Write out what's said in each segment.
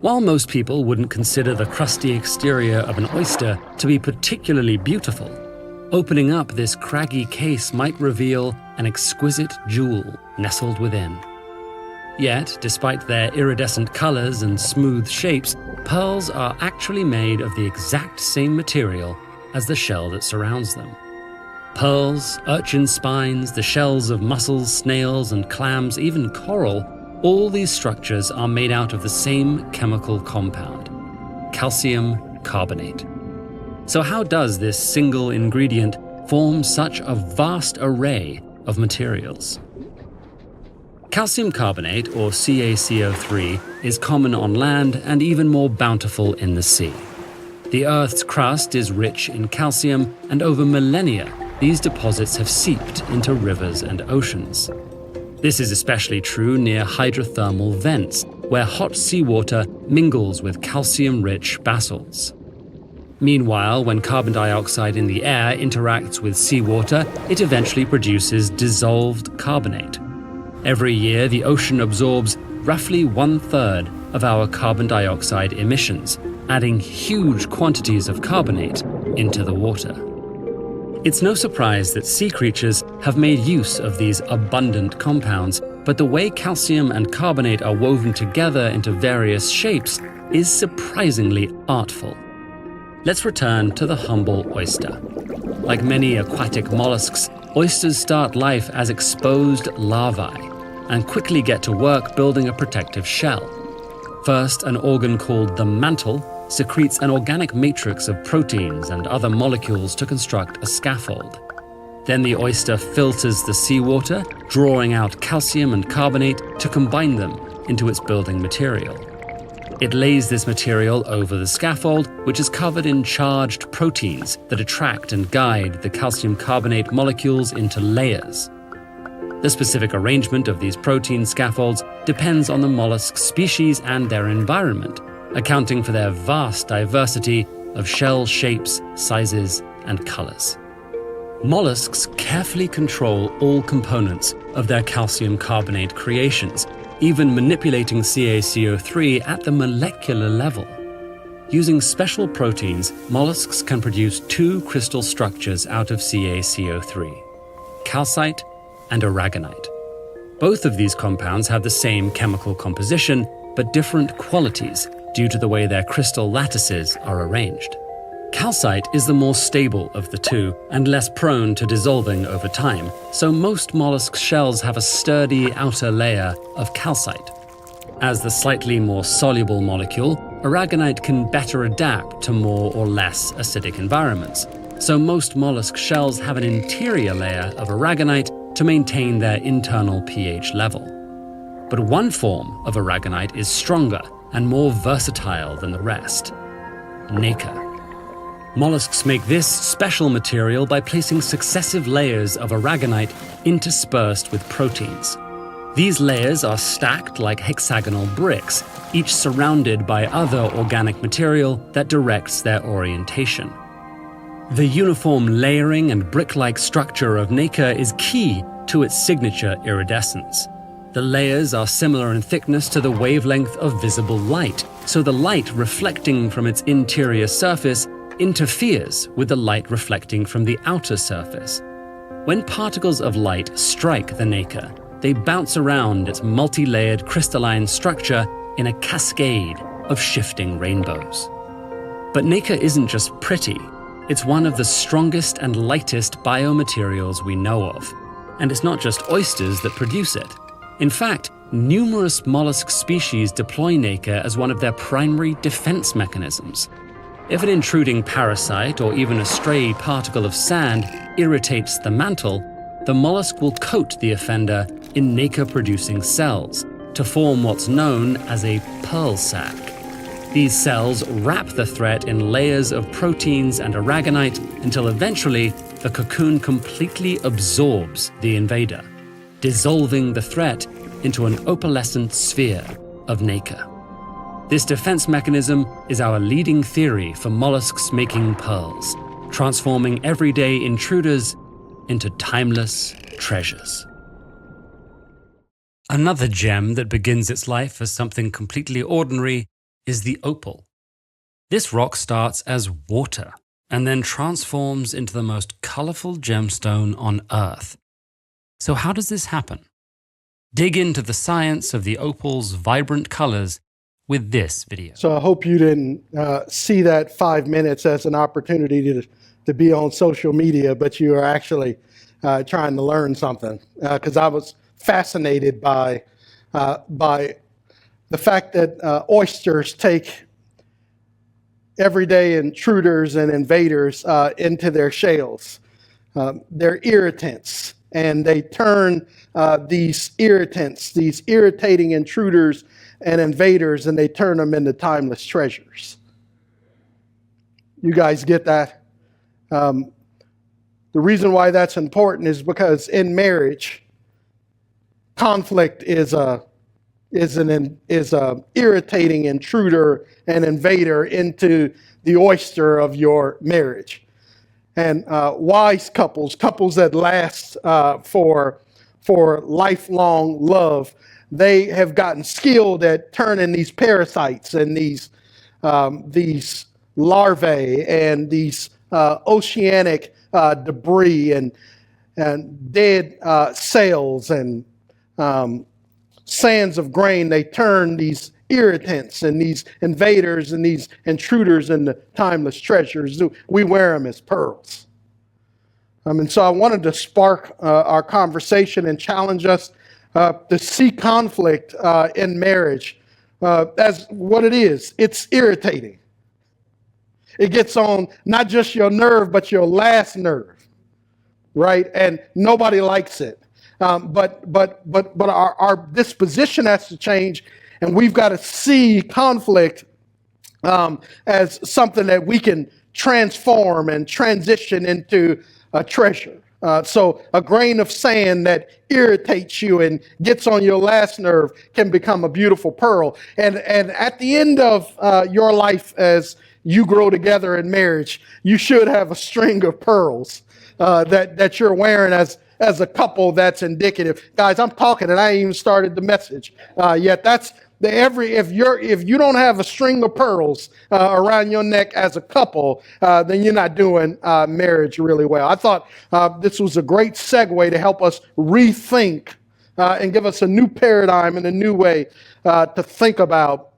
While most people wouldn't consider the crusty exterior of an oyster to be particularly beautiful, opening up this craggy case might reveal an exquisite jewel nestled within. Yet, despite their iridescent colors and smooth shapes, pearls are actually made of the exact same material as the shell that surrounds them. Pearls, urchin spines, the shells of mussels, snails, and clams, even coral, all these structures are made out of the same chemical compound, calcium carbonate. So how does this single ingredient form such a vast array of materials? Calcium carbonate, or CaCO3, is common on land and even more bountiful in the sea. The Earth's crust is rich in calcium, and over millennia, these deposits have seeped into rivers and oceans. This is especially true near hydrothermal vents, where hot seawater mingles with calcium-rich basalts. Meanwhile, when carbon dioxide in the air interacts with seawater, it eventually produces dissolved carbonate. Every year, the ocean absorbs roughly 1/3 of our carbon dioxide emissions, adding huge quantities of carbonate into the water. It's no surprise that sea creatures have made use of these abundant compounds, but the way calcium and carbonate are woven together into various shapes is surprisingly artful. Let's return to the humble oyster. Like many aquatic mollusks, oysters start life as exposed larvae and quickly get to work building a protective shell. First, an organ called the mantle secretes an organic matrix of proteins and other molecules to construct a scaffold. Then the oyster filters the seawater, drawing out calcium and carbonate to combine them into its building material. It lays this material over the scaffold, which is covered in charged proteins that attract and guide the calcium carbonate molecules into layers. The specific arrangement of these protein scaffolds depends on the mollusk species and their environment, accounting for their vast diversity of shell shapes, sizes, and colors. Mollusks carefully control all components of their calcium carbonate creations, even manipulating CaCO3 at the molecular level. Using special proteins, mollusks can produce two crystal structures out of CaCO3, calcite and aragonite. Both of these compounds have the same chemical composition, but different qualities due to the way their crystal lattices are arranged. Calcite is the more stable of the two and less prone to dissolving over time, so most mollusk shells have a sturdy outer layer of calcite. As the slightly more soluble molecule, aragonite can better adapt to more or less acidic environments, so most mollusk shells have an interior layer of aragonite to maintain their internal pH level. But one form of aragonite is stronger and more versatile than the rest: nacre. Mollusks make this special material by placing successive layers of aragonite interspersed with proteins. These layers are stacked like hexagonal bricks, each surrounded by other organic material that directs their orientation. The uniform layering and brick-like structure of nacre is key to its signature iridescence. The layers are similar in thickness to the wavelength of visible light, so the light reflecting from its interior surface interferes with the light reflecting from the outer surface. When particles of light strike the nacre, they bounce around its multi-layered crystalline structure in a cascade of shifting rainbows. But nacre isn't just pretty, it's one of the strongest and lightest biomaterials we know of. And it's not just oysters that produce it. In fact, numerous mollusk species deploy nacre as one of their primary defense mechanisms. If an intruding parasite or even a stray particle of sand irritates the mantle, the mollusk will coat the offender in nacre-producing cells to form what's known as a pearl sac. These cells wrap the threat in layers of proteins and aragonite until eventually the cocoon completely absorbs the invader, dissolving the threat into an opalescent sphere of nacre. This defense mechanism is our leading theory for mollusks making pearls, transforming everyday intruders into timeless treasures. Another gem that begins its life as something completely ordinary is the opal. This rock starts as water and then transforms into the most colorful gemstone on Earth. So how does this happen? Dig into the science of the opal's vibrant colors with this video. So I hope you didn't see that 5 minutes as an opportunity to be on social media, but you are actually trying to learn something, because I was fascinated by the fact that oysters take everyday intruders and invaders into their shells. They're irritants, and they turn these irritants, these irritating intruders and invaders, and they turn them into timeless treasures. You guys get that? The reason why that's important is because in marriage, conflict is a irritating intruder and invader into the oyster of your marriage. And wise couples that last for lifelong love, they have gotten skilled at turning these parasites and these larvae and these oceanic debris and dead sails and sands of grain. They turn these irritants and these invaders and these intruders into timeless treasures. We wear them as pearls. And so I wanted to spark our conversation and challenge us to see conflict in marriage as what it is. It's irritating. It gets on not just your nerve, but your last nerve, right? And nobody likes it. But our disposition has to change, and we've got to see conflict as something that we can transform and transition into a treasure. So a grain of sand that irritates you and gets on your last nerve can become a beautiful pearl. And at the end of your life, as you grow together in marriage, you should have a string of pearls that you're wearing as a couple that's indicative. Guys, I'm talking and I ain't even started the message yet. That's if you don't have a string of pearls around your neck as a couple, then you're not doing marriage really well. I thought this was a great segue to help us rethink and give us a new paradigm and a new way to think about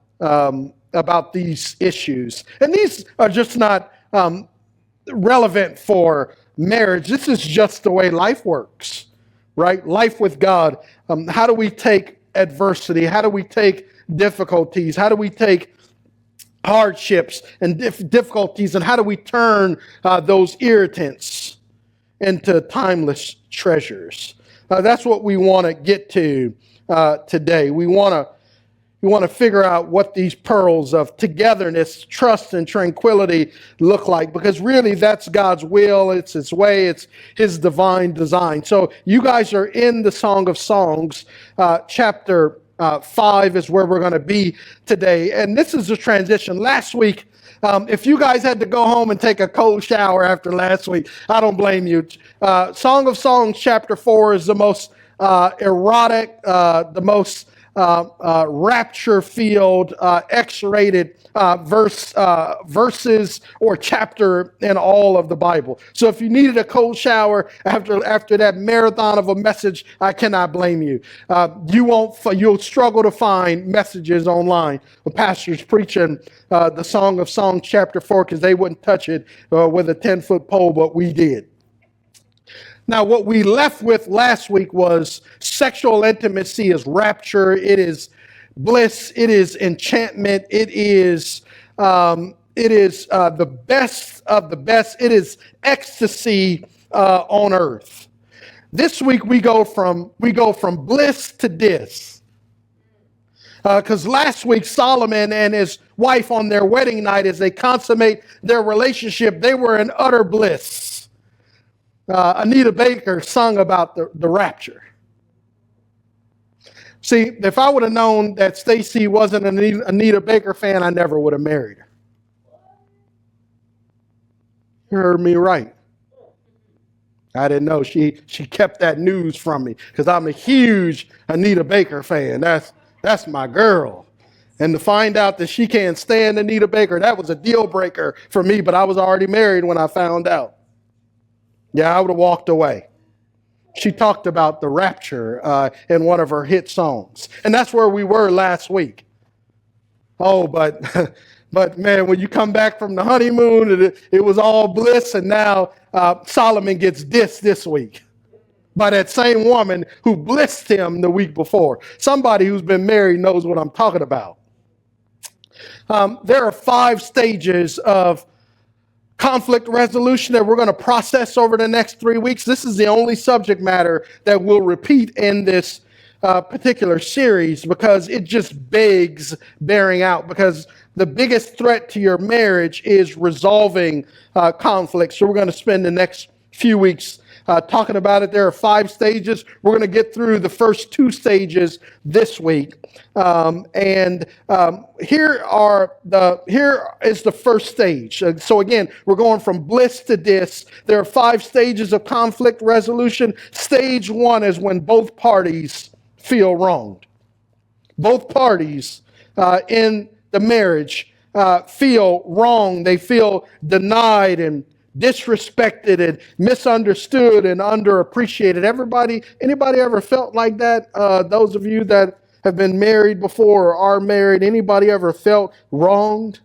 these issues. And these are just not relevant for marriage. This is just the way life works, right? Life with God. How do we take adversity? How do we take difficulties? How do we take hardships and difficulties? And how do we turn those irritants into timeless treasures? That's what we want to get to today. We want to figure out what these pearls of togetherness, trust, and tranquility look like, because really that's God's will, it's His way, it's His divine design. So you guys are in the Song of Songs, chapter 5 is where we're going to be today. And this is a transition. Last week, if you guys had to go home and take a cold shower after last week, I don't blame you. Song of Songs, chapter 4 is the most erotic, the most rapture-filled, X-rated verses or chapter in all of the Bible. So if you needed a cold shower after that marathon of a message, I cannot blame you. You'll struggle to find messages online of pastors preaching the Song of Songs chapter 4 because they wouldn't touch it with a 10-foot pole, but we did. Now, what we left with last week was sexual intimacy is rapture. It is bliss. It is enchantment. It is the best of the best. It is ecstasy on earth. This week we go from bliss to dis. Because last week Solomon and his wife on their wedding night, as they consummate their relationship, they were in utter bliss. Anita Baker sung about the rapture. See, if I would have known that Stacy wasn't an Anita Baker fan, I never would have married her. You heard me right. I didn't know. She kept that news from me because I'm a huge Anita Baker fan. That's my girl. And to find out that she can't stand Anita Baker, that was a deal breaker for me, but I was already married when I found out. Yeah, I would have walked away. She talked about the Rapture in one of her hit songs. And that's where we were last week. Oh, but man, when you come back from the honeymoon, it was all bliss, and now Solomon gets dissed this week by that same woman who blissed him the week before. Somebody who's been married knows what I'm talking about. There are 5 stages of conflict resolution that we're going to process over the next 3 weeks. This is the only subject matter that we'll repeat in this particular series because it just begs bearing out, because the biggest threat to your marriage is resolving conflict. So we're going to spend the next few weeks talking about it. There are 5 stages. We're going to get through the first 2 stages this week. Here is the first stage. So again, we're going from bliss to dis. There are 5 stages of conflict resolution. Stage 1 is when both parties feel wronged. Both parties in the marriage feel wrong. They feel denied and disrespected and misunderstood and underappreciated. Anybody ever felt like that? Those of you that have been married before or are married, anybody ever felt wronged?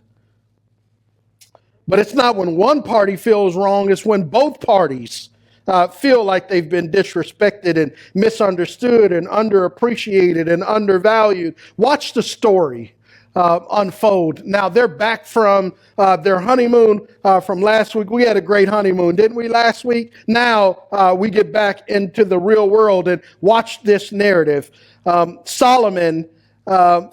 But it's not when one party feels wrong, it's when both parties feel like they've been disrespected and misunderstood and underappreciated and undervalued. Watch the story unfold. Now they're back from their honeymoon from last week. We had a great honeymoon, didn't we, last week? Now we get back into the real world and watch this narrative. Solomon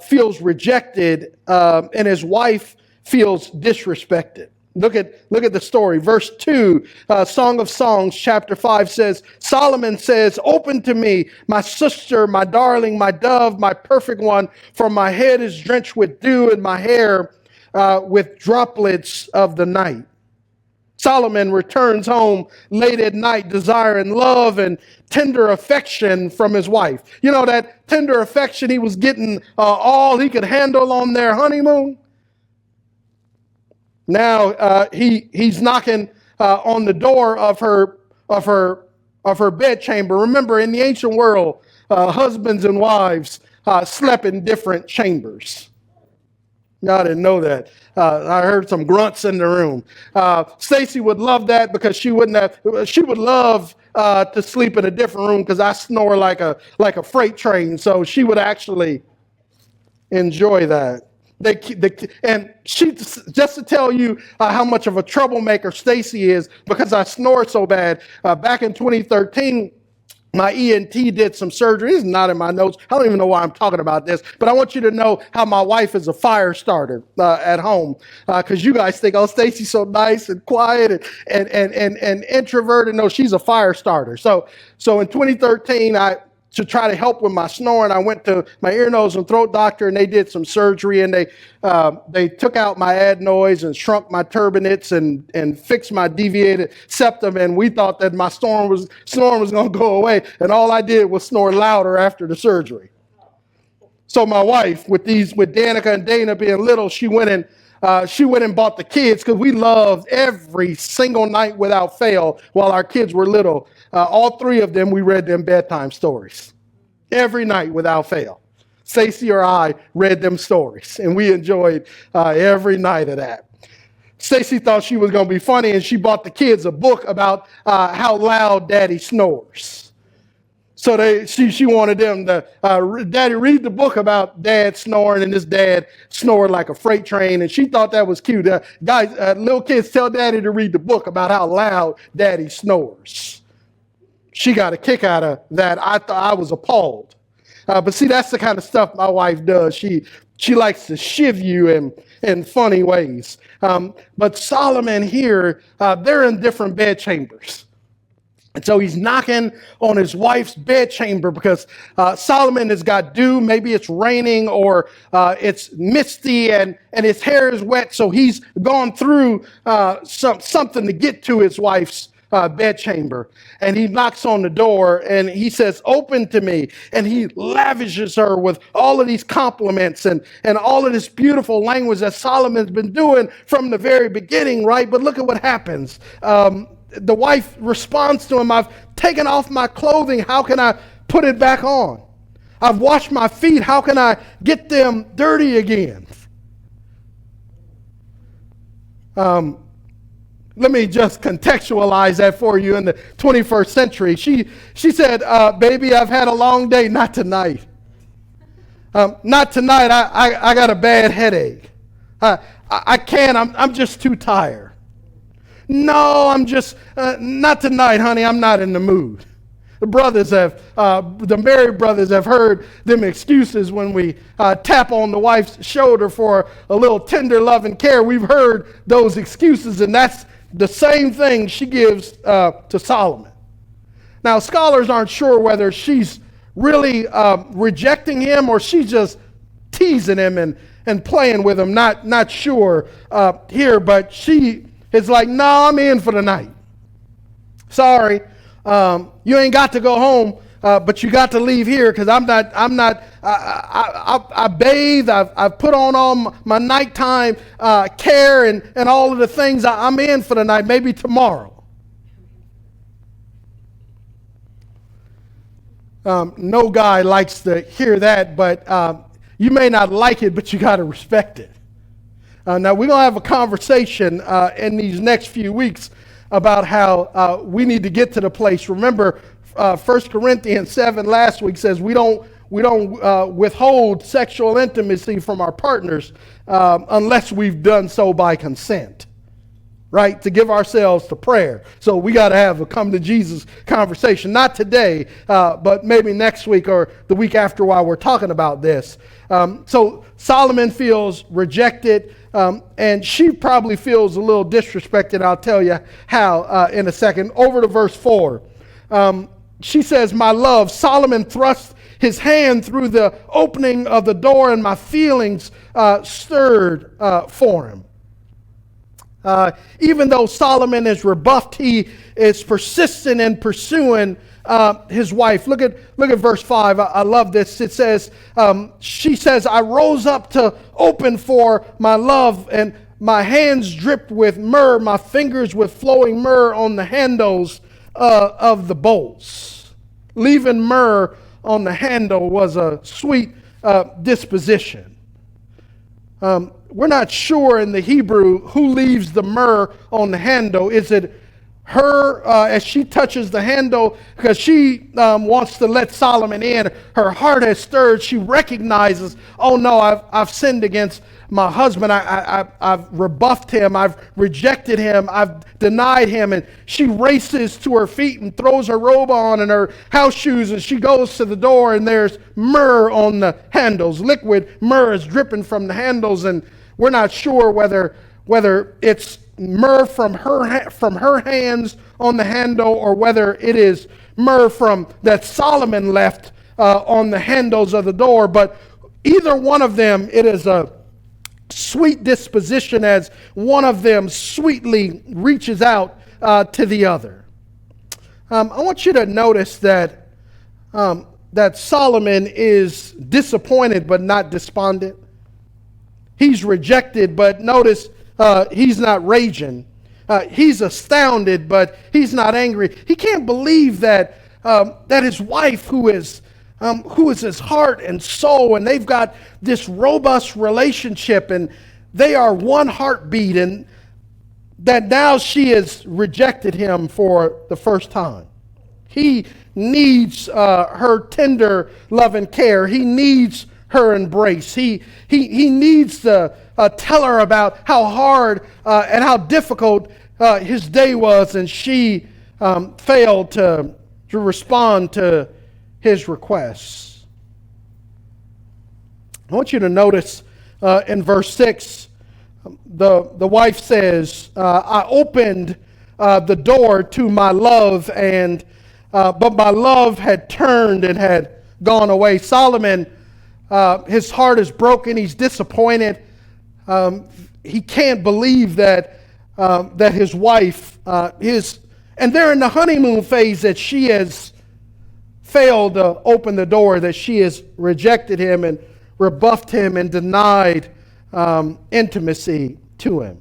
feels rejected and his wife feels disrespected. Look at the story. Verse 2, Song of Songs, chapter 5 says, Solomon says, "Open to me, my sister, my darling, my dove, my perfect one, for my head is drenched with dew and my hair with droplets of the night." Solomon returns home late at night, desiring love and tender affection from his wife. You know, that tender affection he was getting all he could handle on their honeymoon? Now he's knocking on the door of her bedchamber. Remember, in the ancient world, husbands and wives slept in different chambers. I didn't know that. I heard some grunts in the room. Stacy would love that because she would love to sleep in a different room because I snore like a freight train. So she would actually enjoy that. And she, just to tell you how much of a troublemaker Stacy is, because I snore so bad, back in 2013, my ENT did some surgery. This is not in my notes. I don't even know why I'm talking about this, but I want you to know how my wife is a fire starter at home, because you guys think, oh, Stacy's so nice and quiet and introverted. No, she's a fire starter. So in 2013, to try to help with my snoring, I went to my ear, nose, and throat doctor, and they did some surgery, and they took out my adenoids and shrunk my turbinates and fixed my deviated septum, and we thought that my snoring was going to go away, and all I did was snore louder after the surgery. So my wife, with Danica and Dana being little, she went and bought the kids, because we loved every single night without fail while our kids were little. All 3 of them, we read them bedtime stories. Every night without fail. Stacy or I read them stories, and we enjoyed every night of that. Stacy thought she was going to be funny, and she bought the kids a book about how loud Daddy snores. So she wanted them to, Daddy, read the book about Dad snoring, and this dad snored like a freight train, and she thought that was cute. Little kids tell Daddy to read the book about how loud Daddy snores. She got a kick out of that. I thought I was appalled. But see, that's the kind of stuff my wife does. She likes to shiv you in funny ways. But Solomon here, they're in different bedchambers. And so he's knocking on his wife's bedchamber because Solomon has got dew. Maybe it's raining or it's misty and his hair is wet. So he's gone through something to get to his wife's bedchamber, and he knocks on the door and he says, "Open to me." And he lavishes her with all of these compliments and all of this beautiful language that Solomon's been doing from the very beginning, right? But look at what happens. The wife responds to him, "I've taken off my clothing. How can I put it back on? I've washed my feet. How can I get them dirty again?" Let me just contextualize that for you in the 21st century. She said, "Baby, I've had a long day." "Not tonight. Not tonight. I got a bad headache. I can't. I'm just too tired." "No, I'm just, not tonight, honey. I'm not in the mood." The married brothers have heard them excuses when we tap on the wife's shoulder for a little tender love and care. We've heard those excuses, and that's the same thing she gives to Solomon. Now, scholars aren't sure whether she's really rejecting him or she's just teasing him and playing with him. Not sure here, but she is like, "No, I'm in for the night. Sorry, you ain't got to go home, but you got to leave here because I'm not. I bathe. I've put on all my nighttime care and all of the things. I'm in for the night. Maybe tomorrow." No guy likes to hear that, but you may not like it, but you got to respect it. Now we're gonna have a conversation in these next few weeks about how we need to get to the place. Remember, 1 Corinthians 7 last week says we don't withhold sexual intimacy from our partners unless we've done so by consent, right? To give ourselves to prayer. So we got to have a come to Jesus conversation. Not today, but maybe next week or the week after while we're talking about this. So Solomon feels rejected. And she probably feels a little disrespected. I'll tell you how in a second. Over to verse 4. She says, "My love, Solomon thrust his hand through the opening of the door, and my feelings stirred for him." Even though Solomon is rebuffed, he is persistent in pursuing his wife. Look at verse 5. I love this. It says, she says, "I rose up to open for my love, and my hands dripped with myrrh, my fingers with flowing myrrh on the handles of the bolts." Leaving myrrh on the handle was a sweet disposition. We're not sure in the Hebrew who leaves the myrrh on the handle. Is it her as she touches the handle because she wants to let Solomon in? Her heart has stirred. She recognizes, "Oh no, I've sinned against my husband. I've rebuffed him. I've rejected him. I've denied him." And she races to her feet and throws her robe on and her house shoes, and she goes to the door, and there's myrrh on the handles. Liquid myrrh is dripping from the handles, and we're not sure whether it's myrrh from her hands on the handle or whether it is myrrh from that Solomon left on the handles of the door. But either one of them, it is a sweet disposition as one of them sweetly reaches out to the other. I want you to notice that Solomon is disappointed but not despondent. He's rejected, but notice he's not raging. He's astounded, but he's not angry. He can't believe that his wife, who is his heart and soul, and they've got this robust relationship, and they are one heartbeat, and that now she has rejected him for the first time. He needs her tender love and care. He needs her embrace. He needs to tell her about how hard and how difficult his day was, and she failed to respond to his requests. I want you to notice in verse 6, the wife says, "I opened the door to my love, but my love had turned and had gone away." Solomon, his heart is broken. He's disappointed. He can't believe that his wife, his And they're in the honeymoon phase that she has failed to open the door, that she has rejected him and rebuffed him and denied intimacy to him.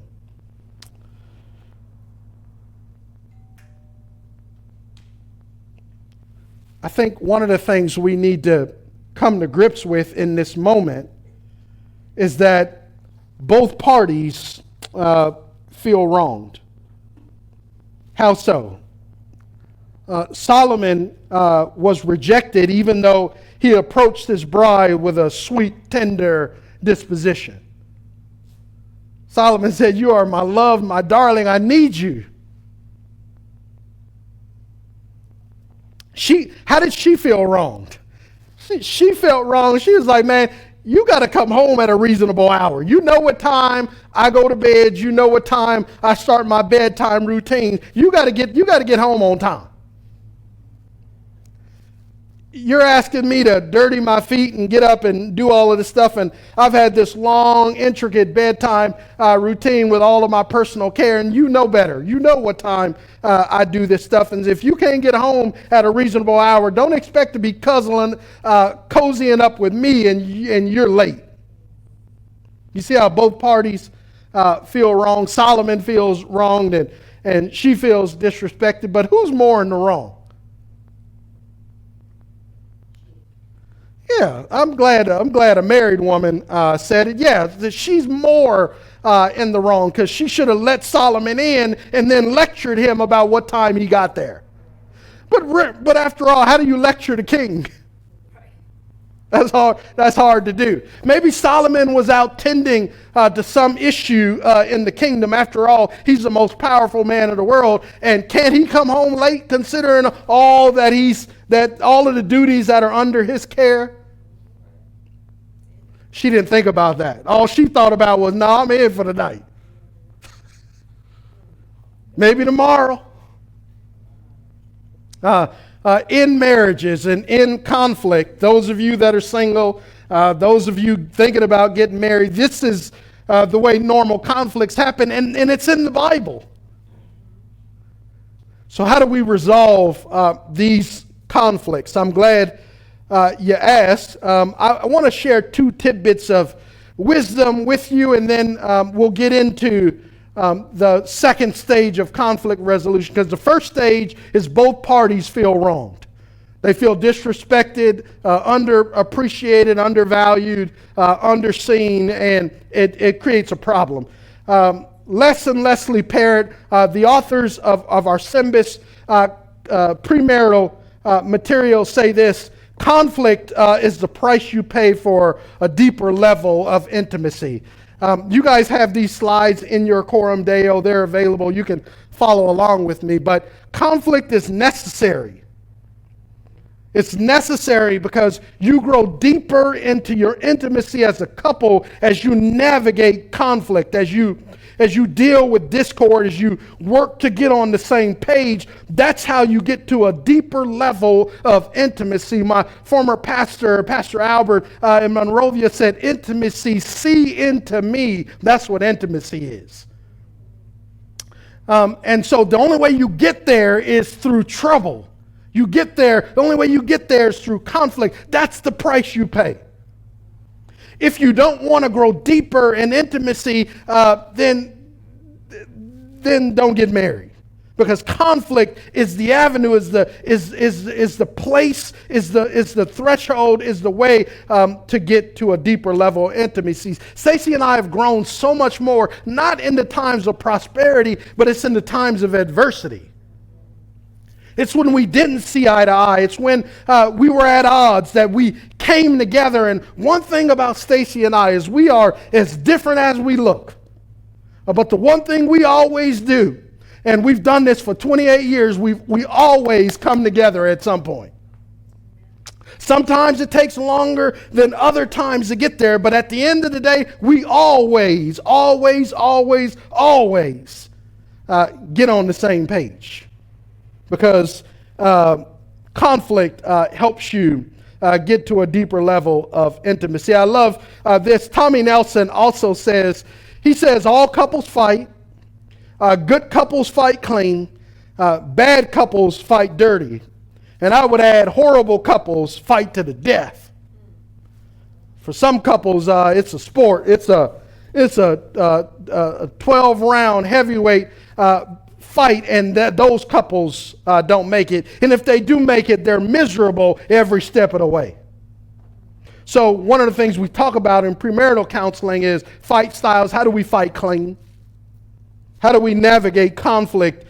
I think one of the things we need to come to grips with in this moment is that both parties feel wronged. How so? Solomon was rejected even though he approached his bride with a sweet, tender disposition. Solomon said, "You are my love, my darling, I need you." How did she feel wronged? She felt wronged. She was like, "Man, you got to come home at a reasonable hour. You know what time I go to bed. You know what time I start my bedtime routine. You got to get home on time. You're asking me to dirty my feet and get up and do all of this stuff, and I've had this long, intricate bedtime routine with all of my personal care, and you know better. You know what time I do this stuff, and if you can't get home at a reasonable hour, don't expect to be cozying up with me, and you're late." You see how both parties feel wrong? Solomon feels wronged, and she feels disrespected, but who's more in the wrong? Yeah, I'm glad a married woman said it. Yeah, that she's more in the wrong because she should have let Solomon in and then lectured him about what time he got there. But after all, how do you lecture the king? That's hard to do. Maybe Solomon was out tending to some issue in the kingdom. After all, he's the most powerful man in the world, and can't he come home late considering all of the duties that are under his care? She didn't think about that. All she thought about was, "No, I'm in for the night. Maybe tomorrow." In marriages and in conflict, those of you that are single, those of you thinking about getting married, this is the way normal conflicts happen, and it's in the Bible. So how do we resolve these conflicts? I'm glad you asked. I want to share 2 tidbits of wisdom with you, and then we'll get into the second stage of conflict resolution, because the first stage is both parties feel wronged. They feel disrespected, underappreciated, undervalued, underseen, and it creates a problem. Les and Leslie Parrott, the authors of our Symbis premarital material, say this: conflict is the price you pay for a deeper level of intimacy. You guys have these slides in your Coram Deo. They're available. You can follow along with me. But conflict is necessary. It's necessary because you grow deeper into your intimacy as a couple as you navigate conflict, as you deal with discord, as you work to get on the same page. That's how you get to a deeper level of intimacy. My former pastor, Pastor Albert in Monrovia, said, "Intimacy, see into me." That's what intimacy is. And so the only way you get there is through trouble. The only way you get there is through conflict. That's the price you pay. If you don't want to grow deeper in intimacy, then don't get married, because conflict is the avenue, is the place, is the threshold, is the way to get to a deeper level of intimacy. Stacy and I have grown so much more, not in the times of prosperity, but it's in the times of adversity. It's when we didn't see eye to eye. It's when we were at odds that we came together. And one thing about Stacy and I is we are as different as we look. But the one thing we always do, and we've done this for 28 years, we always come together at some point. Sometimes it takes longer than other times to get there, but at the end of the day, we always get on the same page. Because conflict helps you get to a deeper level of intimacy. I love this. Tommy Nelson also says, all couples fight. Good couples fight clean. bad couples fight dirty. And I would add horrible couples fight to the death. For some couples, it's a sport. It's a 12-round heavyweight fight, and those couples don't make it. And if they do make it, they're miserable every step of the way. So one of the things we talk about in premarital counseling is fight styles. How do we fight clean? How do we navigate conflict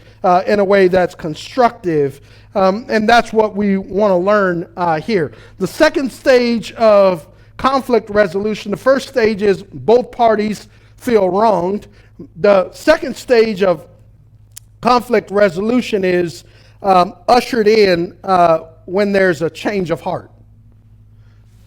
in a way that's constructive? And that's what we want to learn here. The second stage of conflict resolution, the first stage is both parties feel wronged. The second stage of conflict resolution is ushered in when there's a change of heart.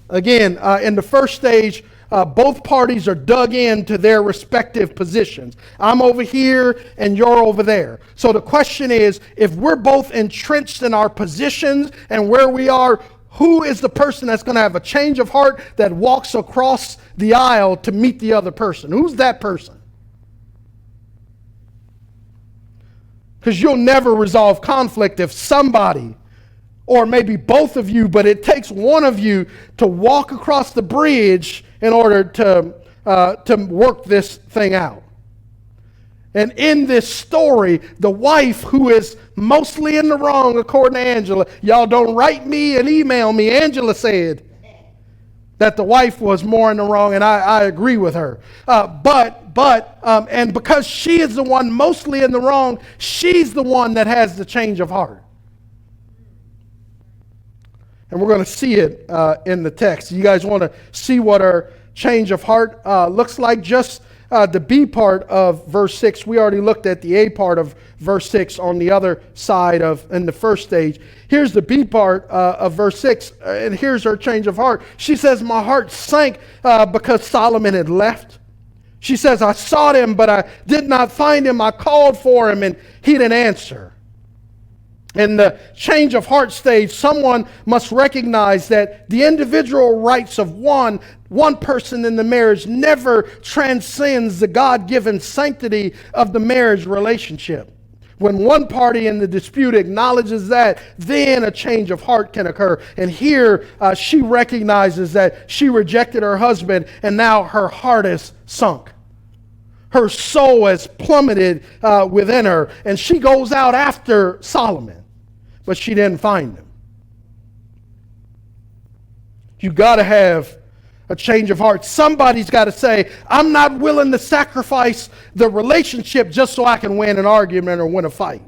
Again, in the first stage, both parties are dug into their respective positions. I'm over here and you're over there. So the question is, if we're both entrenched in our positions and where we are, who is the person that's going to have a change of heart that walks across the aisle to meet the other person? Who's that person? Because you'll never resolve conflict if somebody, or maybe both of you, but it takes one of you to walk across the bridge in order to work this thing out. And in this story, the wife, who is mostly in the wrong, according to Angela, y'all don't write me and email me, Angela said that the wife was more in the wrong, and I agree with her. And because she is the one mostly in the wrong, she's the one that has the change of heart. And we're going to see it in the text. You guys want to see what our change of heart looks like? Just the B part of verse 6. We already looked at the A part of verse 6 on the other side in the first stage. Here's the B part of verse 6, and here's her change of heart. She says, my heart sank because Solomon had left. She says, I sought him, but I did not find him. I called for him, and he didn't answer. In the change of heart stage, someone must recognize that the individual rights of one person in the marriage never transcends the God-given sanctity of the marriage relationship. When one party in the dispute acknowledges that, then a change of heart can occur. And here she recognizes that she rejected her husband, and now her heart is sunk. Her soul has plummeted within her, and she goes out after Solomon. But she didn't find him. You got to have a change of heart. Somebody's got to say, I'm not willing to sacrifice the relationship just so I can win an argument or win a fight.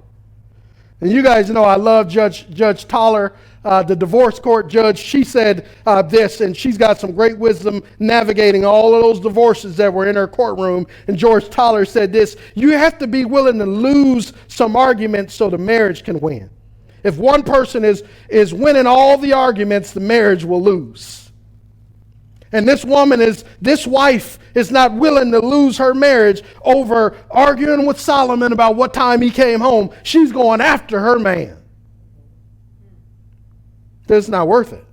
And you guys know I love Judge Toller, the divorce court judge. She said this, and she's got some great wisdom navigating all of those divorces that were in her courtroom. And George Toller said this, you have to be willing to lose some arguments so the marriage can win. If one person is winning all the arguments, the marriage will lose. And this wife is not willing to lose her marriage over arguing with Solomon about what time he came home. She's going after her man. It's not worth it.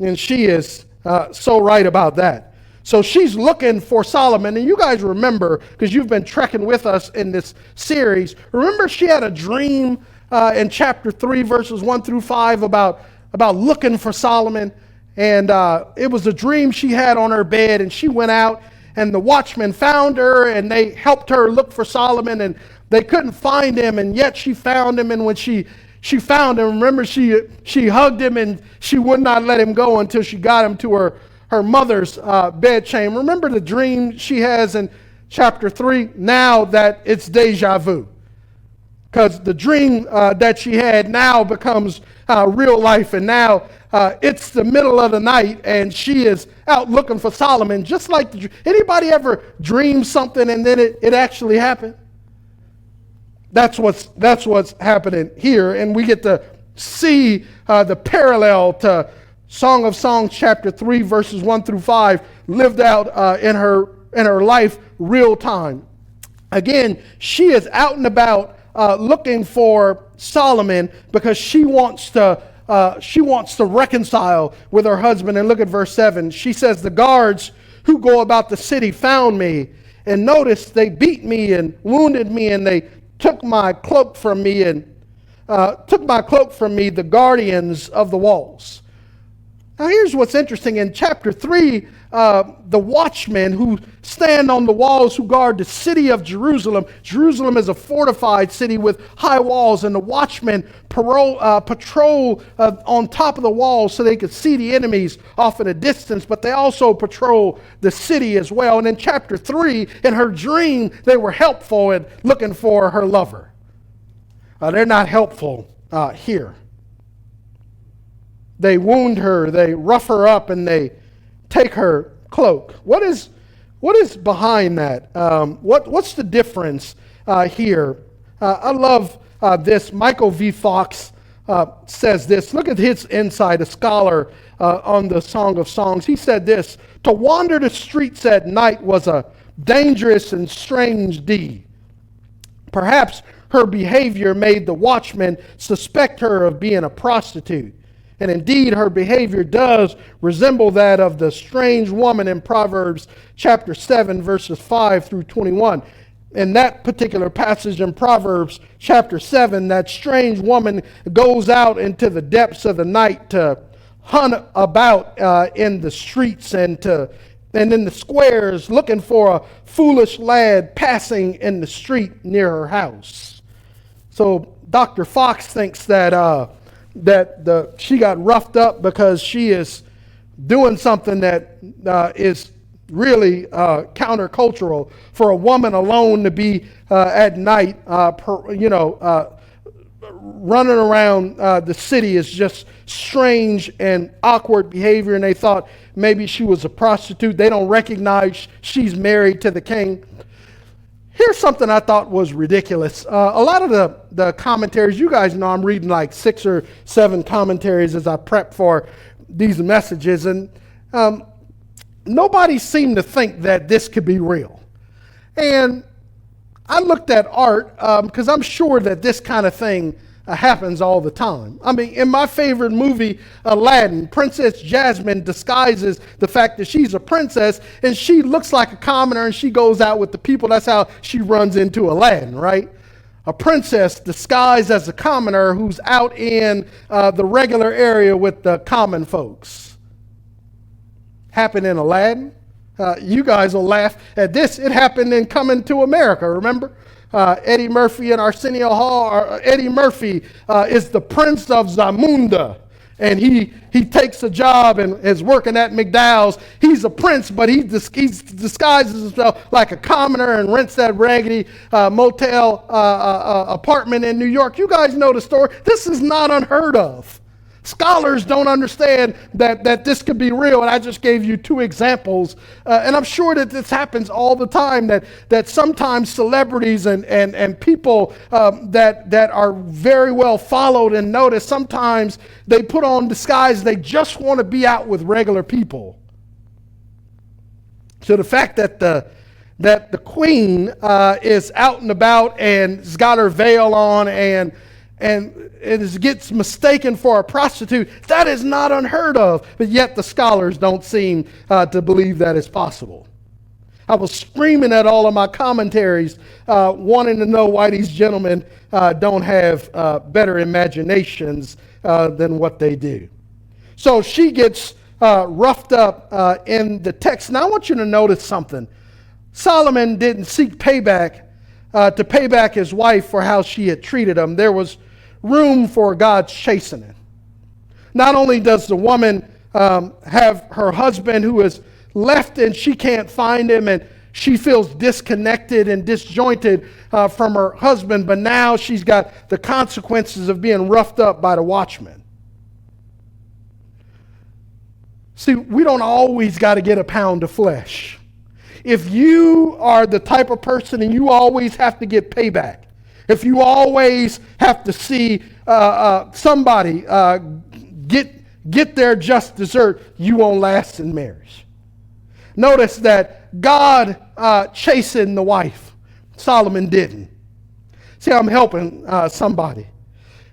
And she is so right about that. So she's looking for Solomon. And you guys remember, because you've been trekking with us in this series, remember she had a dream in chapter 3, verses 1 through 5 about looking for Solomon. And it was a dream she had on her bed, and she went out, and the watchmen found her, and they helped her look for Solomon, and they couldn't find him, and yet she found him. And when she found him, remember, she hugged him, and she would not let him go until she got him to her mother's bed chamber. Remember the dream she has in chapter 3? Now that it's deja vu. Because the dream that she had now becomes real life, and now it's the middle of the night, and she is out looking for Solomon. Just like anybody ever dream something and then it actually happened? That's what's happening here, and we get to see the parallel to Song of Songs chapter 3 verses 1 through 5 lived out in her life real time. Again, she is out and about looking for Solomon because she wants to reconcile with her husband. And look at verse 7. She says, the guards who go about the city found me, and notice they beat me and wounded me, and they took my cloak from me the guardians of the walls. Now here's what's interesting. In chapter 3, the watchmen who stand on the walls who guard the city of Jerusalem. Jerusalem is a fortified city with high walls, and the watchmen patrol on top of the walls so they could see the enemies off at a distance, but they also patrol the city as well. And in chapter 3, in her dream, they were helpful in looking for her lover. They're not helpful here. They wound her, they rough her up, and they take her cloak. What is behind that? What's the difference here? I love this. Michael V. Fox says this. Look at his insight, a scholar on the Song of Songs. He said this: to wander the streets at night was a dangerous and strange deed. Perhaps her behavior made the watchmen suspect her of being a prostitute. And indeed, her behavior does resemble that of the strange woman in Proverbs chapter 7, verses 5 through 21. In that particular passage in Proverbs chapter 7, that strange woman goes out into the depths of the night to hunt about in the streets and in the squares, looking for a foolish lad passing in the street near her house. So Dr. Fox thinks that she got roughed up because she is doing something that is really countercultural for a woman alone to be at night, running around the city is just strange and awkward behavior. And they thought maybe she was a prostitute. They don't recognize she's married to the king. Here's something I thought was ridiculous. A lot of the commentaries, you guys know I'm reading like 6 or 7 commentaries as I prep for these messages, and nobody seemed to think that this could be real. And I looked at art because I'm sure that this kind of thing happens all the time. I mean, in my favorite movie, Aladdin, Princess Jasmine disguises the fact that she's a princess, and she looks like a commoner, and she goes out with the people. That's how she runs into Aladdin, right? A princess disguised as a commoner who's out in the regular area with the common folks. Happened in Aladdin. You guys will laugh at this. It happened in Coming to America, remember? Eddie Murphy and Arsenio Hall. Eddie Murphy is the Prince of Zamunda, and he takes a job and is working at McDowell's. He's a prince, but he disguises himself like a commoner and rents that raggedy motel apartment in New York. You guys know the story. This is not unheard of. Scholars don't understand that this could be real, and I just gave you 2 examples. And I'm sure that this happens all the time, that sometimes celebrities and people that are very well followed and noticed, sometimes they put on disguise. They just want to be out with regular people. So the fact that the queen is out and about and has got her veil on and it gets mistaken for a prostitute, that is not unheard of, but yet the scholars don't seem to believe that is possible. I was screaming at all of my commentaries, wanting to know why these gentlemen don't have better imaginations than what they do. So she gets roughed up in the text. Now I want you to notice something. Solomon didn't seek payback to pay back his wife for how she had treated him. There was room for God's chastening. Not only does the woman have her husband who is left and she can't find him, and she feels disconnected and disjointed from her husband, but now she's got the consequences of being roughed up by the watchman. See, we don't always got to get a pound of flesh. If you are the type of person and you always have to get payback, if you always have to see somebody get their just dessert, you won't last in marriage. Notice that God chastened the wife. Solomon didn't. See, I'm helping somebody.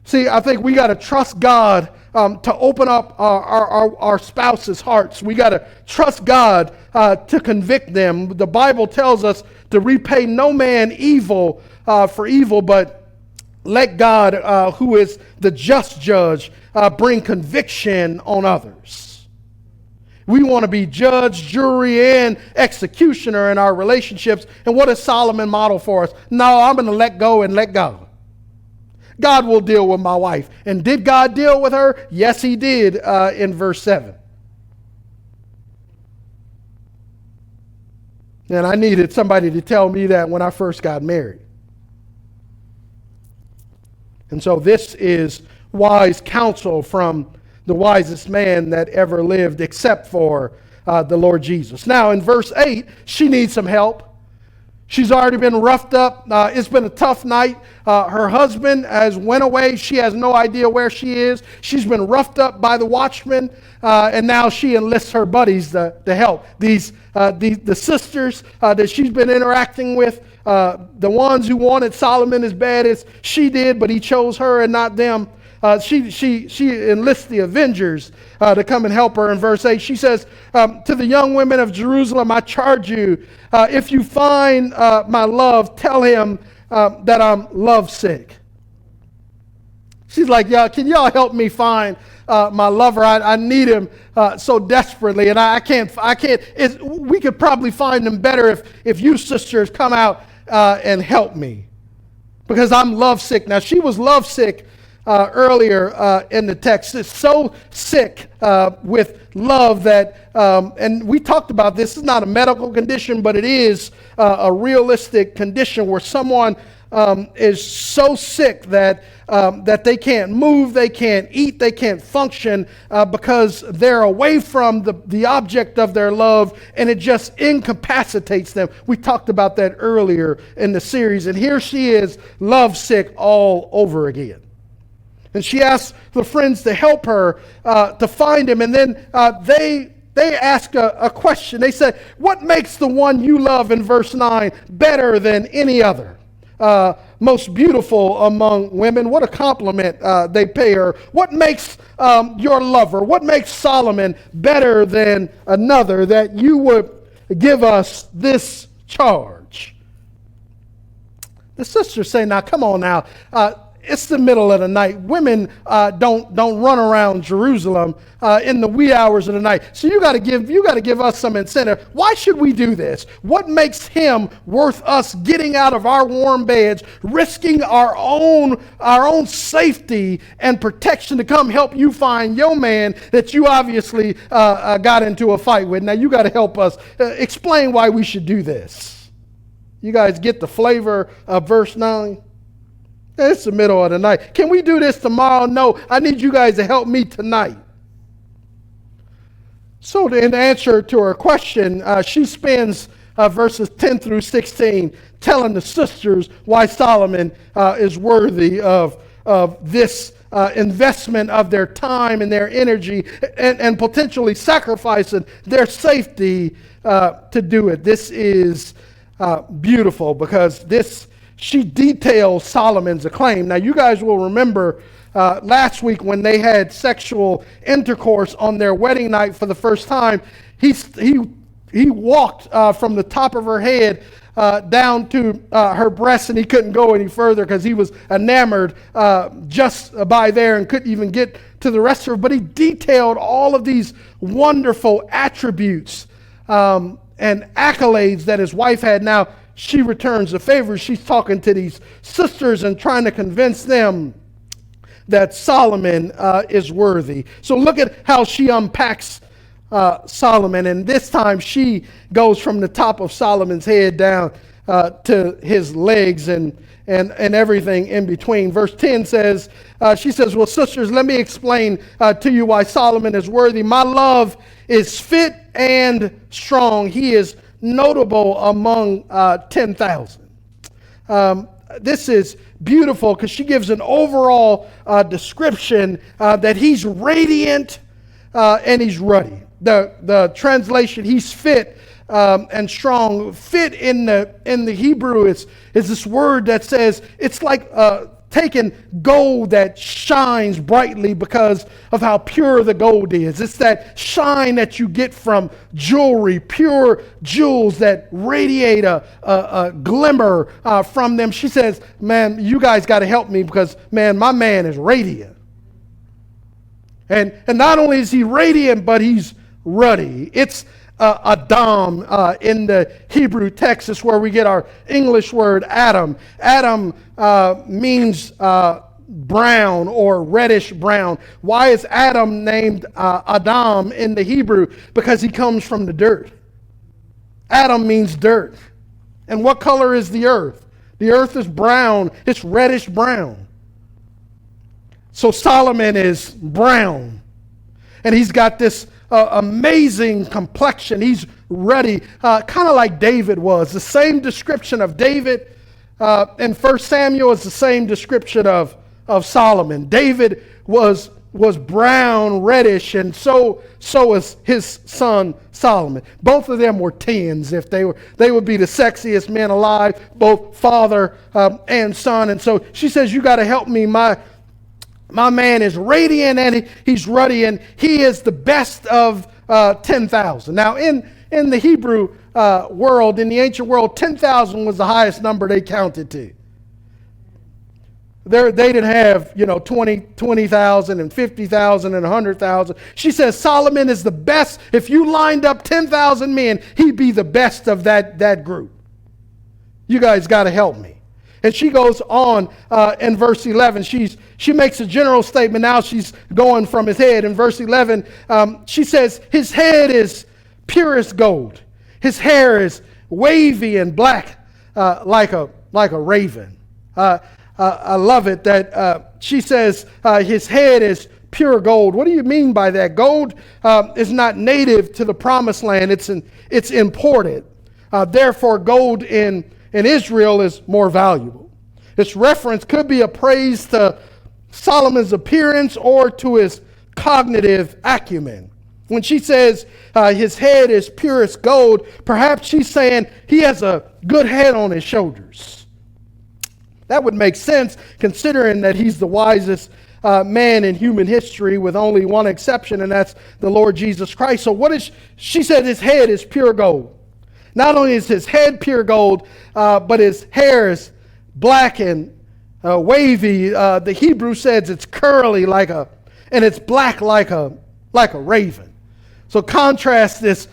See, I think we got to trust God to open up our spouse's hearts. We got to trust God to convict them. The Bible tells us to repay no man evil for evil, but let God, who is the just judge, bring conviction on others. We want to be judge, jury, and executioner in our relationships. And what does Solomon model for us? No, I'm going to let go and let God. God will deal with my wife. And did God deal with her? Yes, he did in verse 7. And I needed somebody to tell me that when I first got married. And so this is wise counsel from the wisest man that ever lived, except for the Lord Jesus. Now, in verse 8, she needs some help. She's already been roughed up. It's been a tough night. Her husband has went away. She has no idea where she is. She's been roughed up by the watchman, and now she enlists her buddies to help. The sisters that she's been interacting with, the ones who wanted Solomon as bad as she did, but he chose her and not them. She enlists the avengers to come and help her. In verse 8, she says, to the young women of Jerusalem, I charge you, if you find my love, tell him that I'm lovesick. She's like, yeah, can y'all help me find my lover? I need him so desperately, and I can't. We could probably find him better if you sisters come out and help me, because I'm lovesick. Now, she was lovesick earlier in the text. It's so sick with love that, and we talked about this, is not a medical condition, but it is a realistic condition where someone is so sick that they can't move, they can't eat, they can't function because they're away from the object of their love, and it just incapacitates them. We talked about that earlier in the series, and here she is, lovesick all over again. And she asks the friends to help her to find him. And then they ask a question. They say, what makes the one you love in verse 9 better than any other? Most beautiful among women. What a compliment they pay her. What makes your lover, what makes Solomon better than another, that you would give us this charge? The sisters say, now come on now. It's the middle of the night. Women don't run around Jerusalem in the wee hours of the night. So you got to give us some incentive. Why should we do this? What makes him worth us getting out of our warm beds, risking our own safety and protection to come help you find your man that you obviously got into a fight with? Now you got to help us explain why we should do this. You guys get the flavor of verse 9? It's the middle of the night. Can we do this tomorrow? No, I need you guys to help me tonight. So in answer to her question, she spends verses 10 through 16 telling the sisters why Solomon is worthy of this investment of their time and their energy and potentially sacrificing their safety to do it. This is beautiful because she details Solomon's acclaim. Now, you guys will remember last week when they had sexual intercourse on their wedding night for the first time, he walked from the top of her head down to her breasts, and he couldn't go any further because he was enamored just by there and couldn't even get to the rest of her. But he detailed all of these wonderful attributes and accolades that his wife had. Now, she returns the favor. She's talking to these sisters and trying to convince them that Solomon is worthy. So look at how she unpacks Solomon. And this time she goes from the top of Solomon's head down to his legs and everything in between. Verse 10 says, she says, well, sisters, let me explain to you why Solomon is worthy. My love is fit and strong. He is notable among 10,000. This is beautiful because she gives an overall description that he's radiant and he's ruddy. The translation, he's fit and strong. Fit in the Hebrew is this word that says it's like taking gold that shines brightly because of how pure the gold is. It's that shine that you get from jewelry, pure jewels that radiate a glimmer from them. She says, man, you guys got to help me because, man, my man is radiant. And not only is he radiant, but he's ruddy. It's Adam in the Hebrew text is where we get our English word Adam. Adam means brown or reddish brown. Why is Adam named Adam in the Hebrew? Because he comes from the dirt. Adam means dirt. And what color is the earth? The earth is brown. It's reddish brown. So Solomon is brown. And he's got this amazing complexion. He's ruddy, kind of like David was. The same description of David in 1 Samuel is the same description of Solomon. David was brown, reddish, and so was his son Solomon. Both of them were tens. If they would be the sexiest men alive, both father and son. And so she says, you got to help me. My man is radiant and he's ruddy, and he is the best of 10,000. Now, in the Hebrew world, in the ancient world, 10,000 was the highest number they counted to. They didn't have, 20,000 and 50,000 and 100,000. She says Solomon is the best. If you lined up 10,000 men, he'd be the best of that group. You guys got to help me. And she goes on in verse 11. She makes a general statement. Now she's going from his head. In verse 11, she says, his head is purest gold. His hair is wavy and black like a raven. I love it that she says his head is pure gold. What do you mean by that? Gold is not native to the promised land. It's imported. Therefore, gold in Israel is more valuable. This reference could be a praise to Solomon's appearance or to his cognitive acumen. When she says his head is purest gold, perhaps she's saying he has a good head on his shoulders. That would make sense considering that he's the wisest man in human history with only one exception, and that's the Lord Jesus Christ. So she said his head is pure gold. Not only is his head pure gold, but his hair is black and wavy. The Hebrew says it's curly and it's black like a raven. So contrast this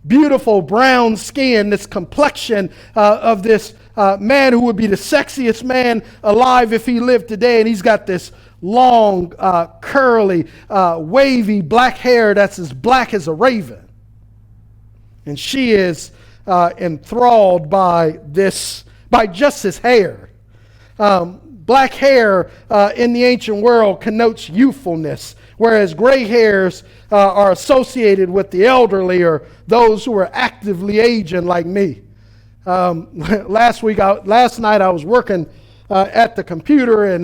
beautiful brown skin, this complexion of this man who would be the sexiest man alive if he lived today, and he's got this long, curly, wavy black hair that's as black as a raven. And she is enthralled by just his hair. Black hair in the ancient world connotes youthfulness, whereas gray hairs are associated with the elderly or those who are actively aging like me. Last night I was working at the computer, and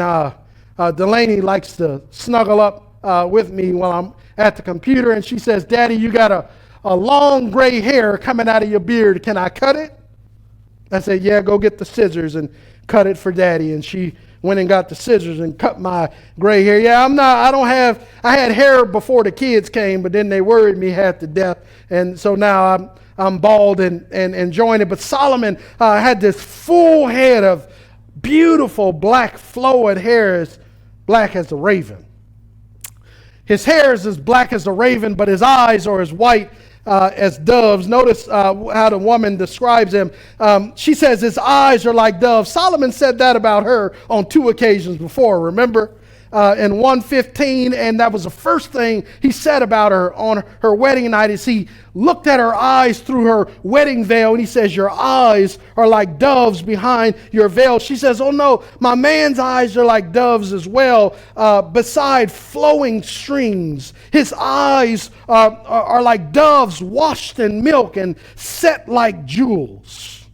Delaney likes to snuggle up with me while I'm at the computer, and she says, "Daddy, you got a long gray hair coming out of your beard. Can I cut it?" I said, "Yeah, go get the scissors and cut it for Daddy." And she went and got the scissors and cut my gray hair. Yeah, I had hair before the kids came, but then they worried me half to death. And so now I'm bald and enjoying it. But Solomon had this full head of beautiful black flowing hair, as black as a raven. His hair is as black as a raven, but his eyes are as white as doves. Notice how the woman describes him. She says his eyes are like doves. Solomon said that about her on 2 occasions before, remember? In 1:15, and that was the first thing he said about her on her wedding night, is he looked at her eyes through her wedding veil, and he says, "Your eyes are like doves behind your veil." She says, "Oh no, my man's eyes are like doves as well, beside flowing streams. His eyes are like doves washed in milk and set like jewels."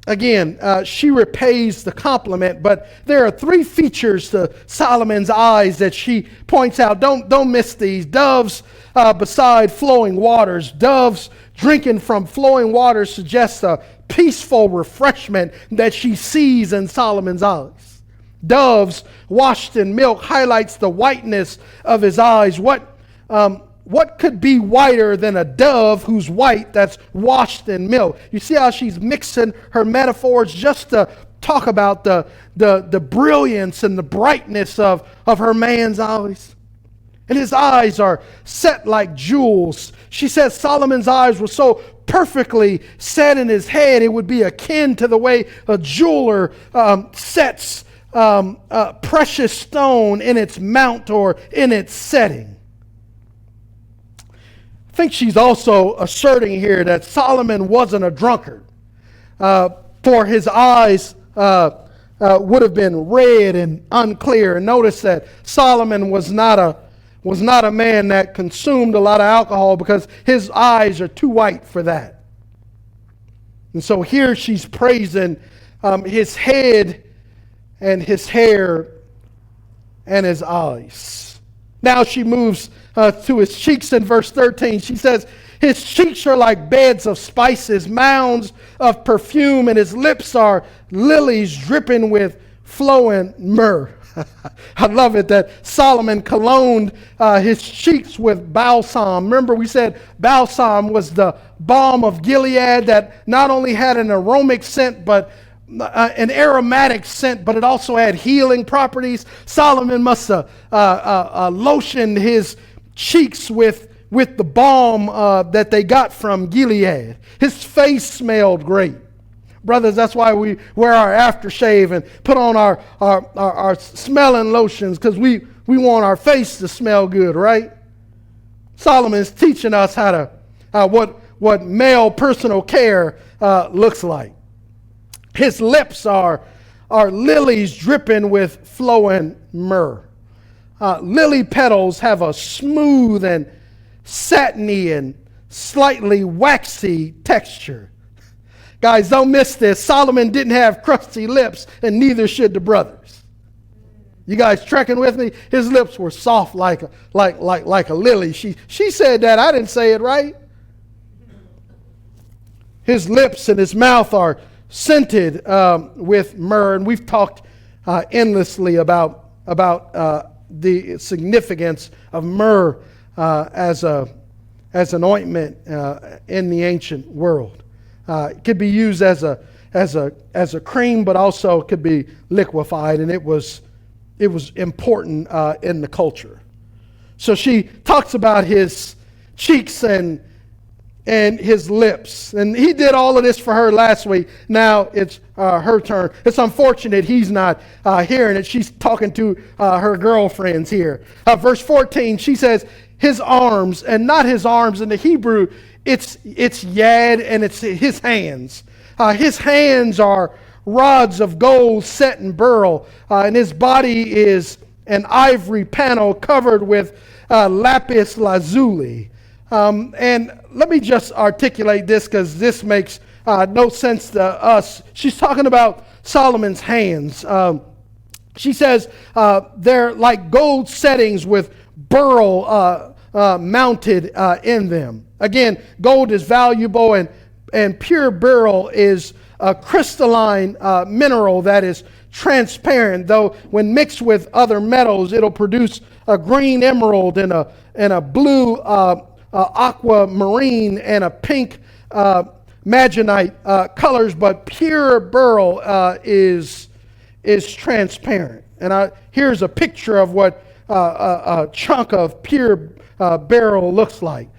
Again, she repays the compliment, but there are three features to Solomon's eyes that she points out. Don't miss these. Doves beside flowing waters. Doves drinking from flowing waters suggests a peaceful refreshment that she sees in Solomon's eyes. Doves washed in milk highlights the whiteness of his eyes. What could be whiter than a dove who's white that's washed in milk? You see how she's mixing her metaphors just to talk about the brilliance and the brightness of her man's eyes. And his eyes are set like jewels. She says Solomon's eyes were so perfectly set in his head, it would be akin to the way a jeweler sets precious stone in its mount or in its setting. I think she's also asserting here that Solomon wasn't a drunkard, for his eyes would have been red and unclear. And notice that Solomon was not a man that consumed a lot of alcohol because his eyes are too white for that. And so here she's praising his head and his hair and his eyes. Now she moves to his cheeks in verse 13. She says, his cheeks are like beds of spices, mounds of perfume, and his lips are lilies dripping with flowing myrrh. I love it that Solomon cologned his cheeks with balsam. Remember, we said balsam was the balm of Gilead that not only had an aromatic scent, but an aromatic scent, but it also had healing properties. Solomon must have lotioned his cheeks with the balm that they got from Gilead. His face smelled great. Brothers, that's why we wear our aftershave and put on our smelling lotions, because we want our face to smell good, right? Solomon's teaching us how to what male personal care looks like. His lips are lilies dripping with flowing myrrh. Lily petals have a smooth and satiny and slightly waxy texture. Guys, don't miss this. Solomon didn't have crusty lips, and neither should the brothers. You guys tracking with me? His lips were soft like a lily. She said that. I didn't say it right. His lips and his mouth are scented with myrrh, and we've talked endlessly about the significance of myrrh as an ointment in the ancient world. It could be used as a cream, but also could be liquefied, and it was important in the culture. So she talks about his cheeks and his lips, and he did all of this for her last week. Now it's her turn. It's unfortunate he's not hearing it. She's talking to her girlfriends here. Verse 14, she says, his arms, and not his arms in the Hebrew, it's yad, and it's his hands. His hands are rods of gold set in beryl, and his body is an ivory panel covered with lapis lazuli. And let me just articulate this, because this makes no sense to us. She's talking about Solomon's hands. She says they're like gold settings with beryl mounted in them. Again, gold is valuable, and pure beryl is a crystalline mineral that is transparent, though when mixed with other metals, it'll produce a green emerald and a blue aquamarine and a pink maginite colors, but pure beryl is transparent. And here's a picture of what a chunk of pure beryl looks like.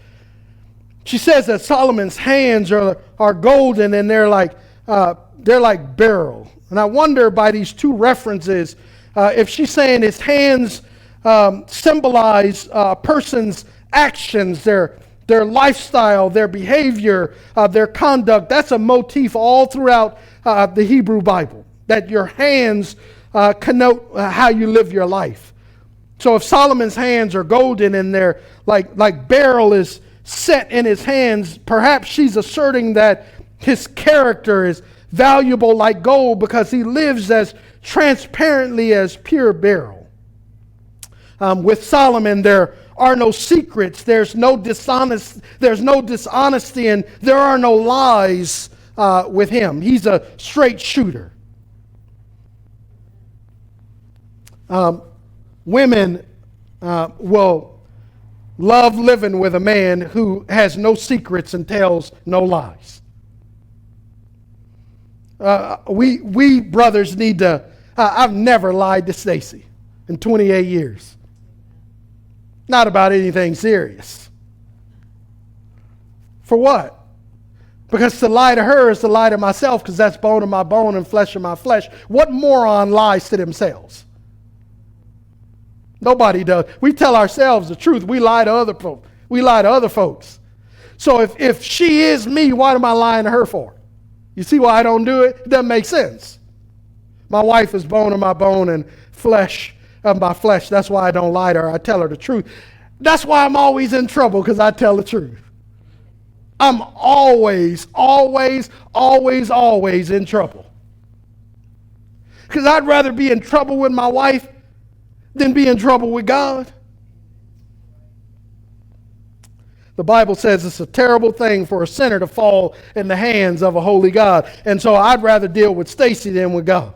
She says that Solomon's hands are golden, and they're like beryl. And I wonder by these two references if she's saying his hands symbolize a person's actions, their lifestyle, their behavior, their conduct. That's a motif all throughout the Hebrew Bible, that your hands connote how you live your life. So if Solomon's hands are golden and they're like beryl is set in his hands, perhaps she's asserting that his character is valuable like gold because he lives as transparently as pure beryl. With Solomon, there are no secrets, there's no dishonesty, and there are no lies with him. He's a straight shooter. Women will love living with a man who has no secrets and tells no lies. We brothers need to. I've never lied to Stacy in 28 years. Not about anything serious. For what? Because to lie to her is to lie to myself, because that's bone of my bone and flesh of my flesh. What moron lies to themselves? Nobody does. We tell ourselves the truth. We lie to other folks. We lie to other folks. So if she is me, what am I lying to her for? You see why I don't do it? It doesn't make sense. My wife is bone of my bone and flesh of my flesh. That's why I don't lie to her. I tell her the truth. That's why I'm always in trouble, because I tell the truth. I'm always in trouble. Because I'd rather be in trouble with my wife than be in trouble with God. The Bible says it's a terrible thing for a sinner to fall in the hands of a holy God. And so I'd rather deal with Stacy than with God.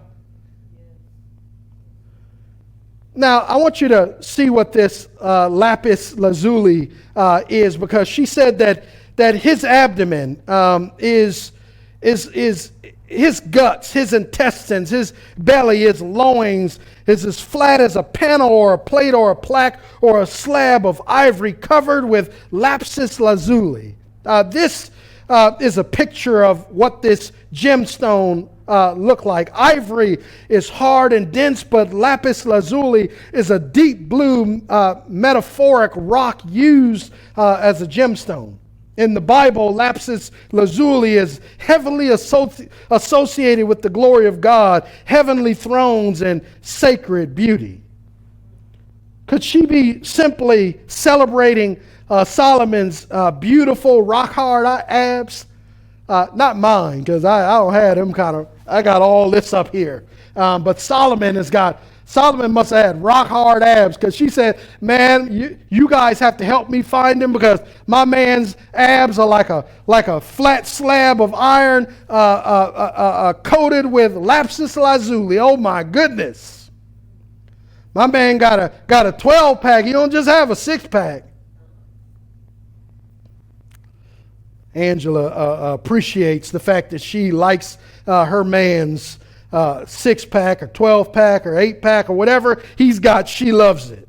Now, I want you to see what this lapis lazuli is, because she said that his abdomen is his guts, his intestines, his belly, his loins is as flat as a panel or a plate or a plaque or a slab of ivory covered with lapis lazuli. This is a picture of what this gemstone looked like. Ivory is hard and dense, but lapis lazuli is a deep blue metaphoric rock used as a gemstone. In the Bible, lapis lazuli is heavily associated with the glory of God, heavenly thrones, and sacred beauty. Could she be simply celebrating Solomon's beautiful rock-hard abs? Not mine, because I don't have them kind of. I got all this up here. But Solomon must have had rock-hard abs, because she said, man, you guys have to help me find him, because my man's abs are like a flat slab of iron coated with lapis lazuli. Oh my goodness. My man got a 12-pack. He don't just have a 6-pack. Angela appreciates the fact that she likes her man's 6-pack or 12-pack or 8-pack or whatever he's got. She loves it.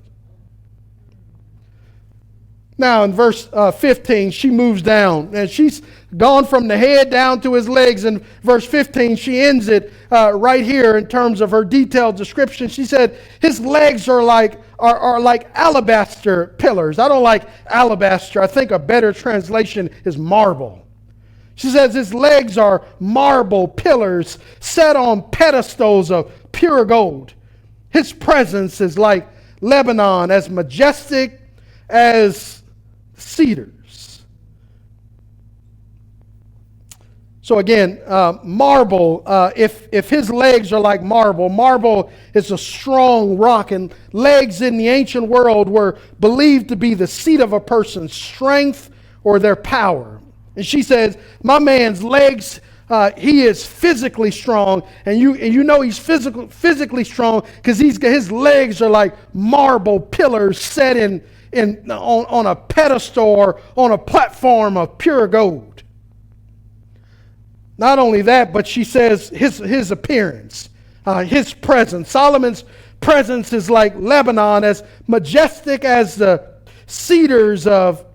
Now in verse 15, she moves down, and she's gone from the head down to his legs. In verse 15, she ends it right here in terms of her detailed description. She said his legs are like alabaster pillars. I don't like alabaster. I think a better translation is marble. She says his legs are marble pillars set on pedestals of pure gold. His presence is like Lebanon, as majestic as cedars. So again, marble, if his legs are like marble is a strong rock, and legs in the ancient world were believed to be the seat of a person's strength or their power. And she says, my man's legs, he is physically strong, and you know he's physically strong because his legs are like marble pillars set on a pedestal or on a platform of pure gold. Not only that, but she says his appearance, his presence. Solomon's presence is like Lebanon, as majestic as the cedars of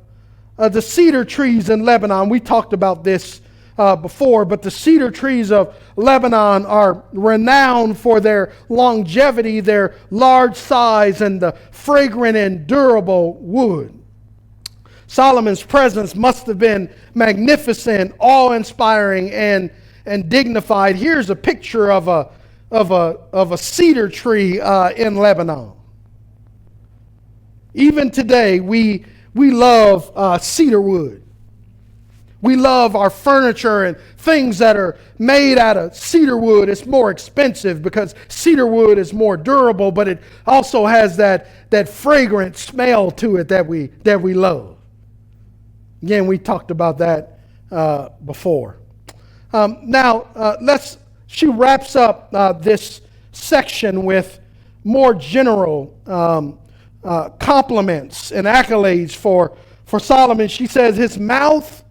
the cedar trees in Lebanon. We talked about this before, but the cedar trees of Lebanon are renowned for their longevity, their large size, and the fragrant and durable wood. Solomon's presence must have been magnificent, awe-inspiring, and dignified. Here's a picture of a cedar tree in Lebanon. Even today, we love cedar wood. We love our furniture and things that are made out of cedar wood. It's more expensive because cedar wood is more durable, but it also has that fragrant smell to it that we love. Again, we talked about that before. She wraps up this section with more general compliments and accolades for Solomon. She says his mouth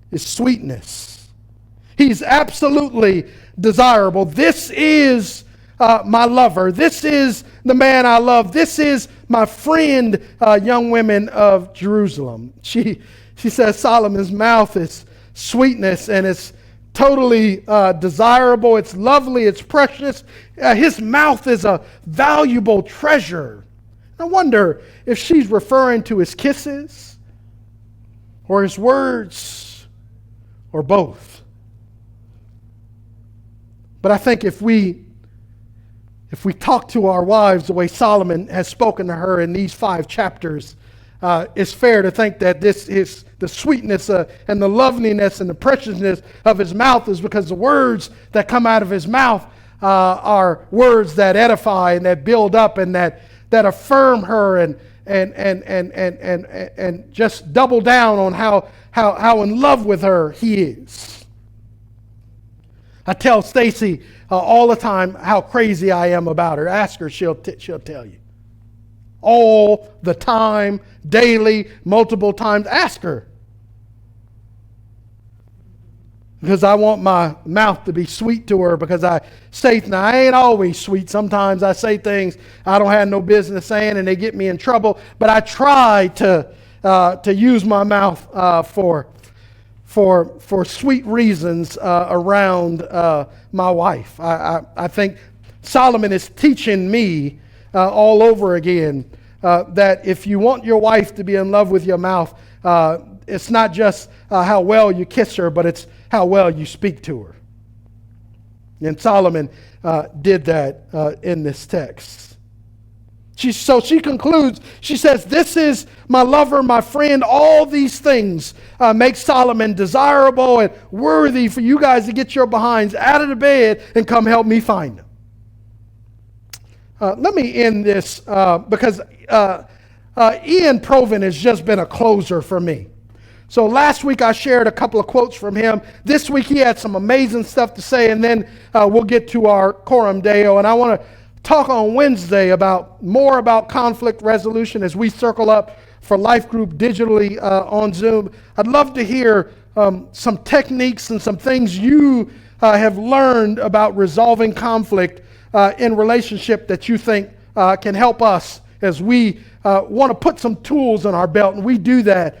is sweetness. He's absolutely desirable. This is my lover. This is the man I love. This is my friend, young women of Jerusalem. She says Solomon's mouth is sweetness, and it's totally desirable. It's lovely. It's precious. His mouth is a valuable treasure. I wonder if she's referring to his kisses or his words or both. But I think if we talk to our wives the way Solomon has spoken to her in these 5 chapters, it's fair to think that this is the sweetness and the loveliness and the preciousness of his mouth is because the words that come out of his mouth are words that edify and that build up and that affirm her and just double down on how in love with her he is. I tell Stacy all the time how crazy I am about her. Ask her, she'll tell you. All the time, daily, multiple times. Ask her. Because I want my mouth to be sweet to her, because I ain't always sweet. Sometimes I say things I don't have no business saying and they get me in trouble. But I try to use my mouth for sweet reasons around my wife. I think Solomon is teaching me all over again that if you want your wife to be in love with your mouth, it's not just how well you kiss her, but it's how well you speak to her. And Solomon did that in this text. So she concludes, she says, this is my lover, my friend. All these things make Solomon desirable and worthy for you guys to get your behinds out of the bed and come help me find them. Let me end this because Ian Proven has just been a closer for me. So last week I shared a couple of quotes from him. This week he had some amazing stuff to say, and then we'll get to our Coram Deo. And I want to talk on Wednesday more about conflict resolution as we circle up for Life Group digitally on Zoom. I'd love to hear some techniques and some things you have learned about resolving conflict in relationship that you think can help us as we want to put some tools in our belt. And we do that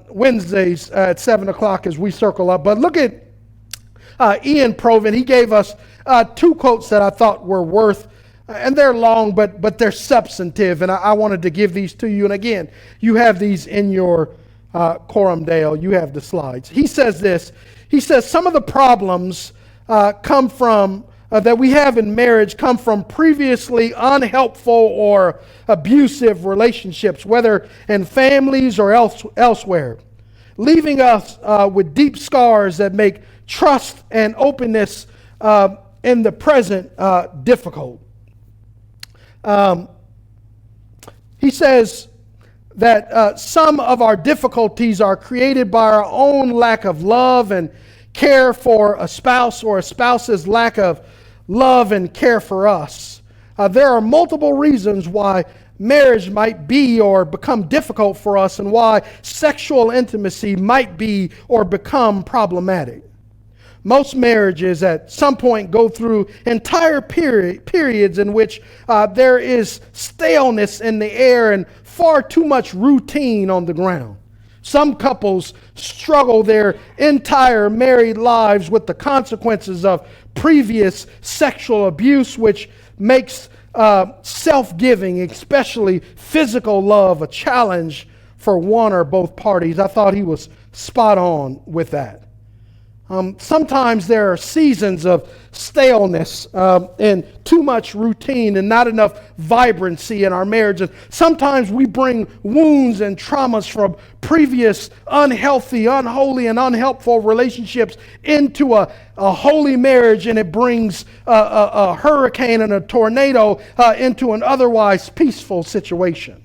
Wednesdays at 7 o'clock as we circle up. But look at Ian Proven. He gave us 2 quotes that I thought were worth, and they're long, but they're substantive. And I wanted to give these to you. And again, you have these in your Coram Deo. You have the slides. He says this. He says, some of the problems come from that we have in marriage come from previously unhelpful or abusive relationships, whether in families or elsewhere, leaving us with deep scars that make trust and openness in the present difficult. He says that some of our difficulties are created by our own lack of love and care for a spouse, or a spouse's lack of love and care for us. There are multiple reasons why marriage might be or become difficult for us, and why sexual intimacy might be or become problematic. Most marriages at some point go through entire periods in which there is staleness in the air and far too much routine on the ground. Some couples struggle their entire married lives with the consequences of previous sexual abuse, which makes self-giving, especially physical love, a challenge for one or both parties. I thought he was spot on with that. Sometimes there are seasons of staleness and too much routine and not enough vibrancy in our marriage. And sometimes we bring wounds and traumas from previous unhealthy, unholy, and unhelpful relationships into a holy marriage, and it brings a hurricane and a tornado into an otherwise peaceful situation.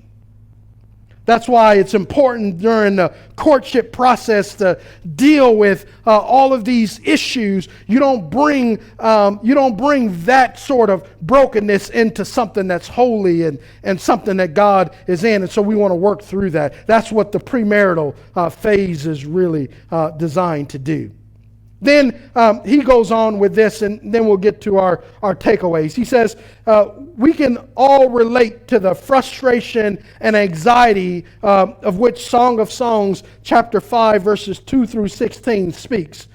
That's why it's important during the courtship process to deal with all of these issues. You don't bring that sort of brokenness into something that's holy and something that God is in. And so we want to work through that. That's what the premarital phase is really designed to do. Then he goes on with this, and then we'll get to our takeaways. He says, we can all relate to the frustration and anxiety of which Song of Songs, chapter 5, verses 2 through 16 speaks.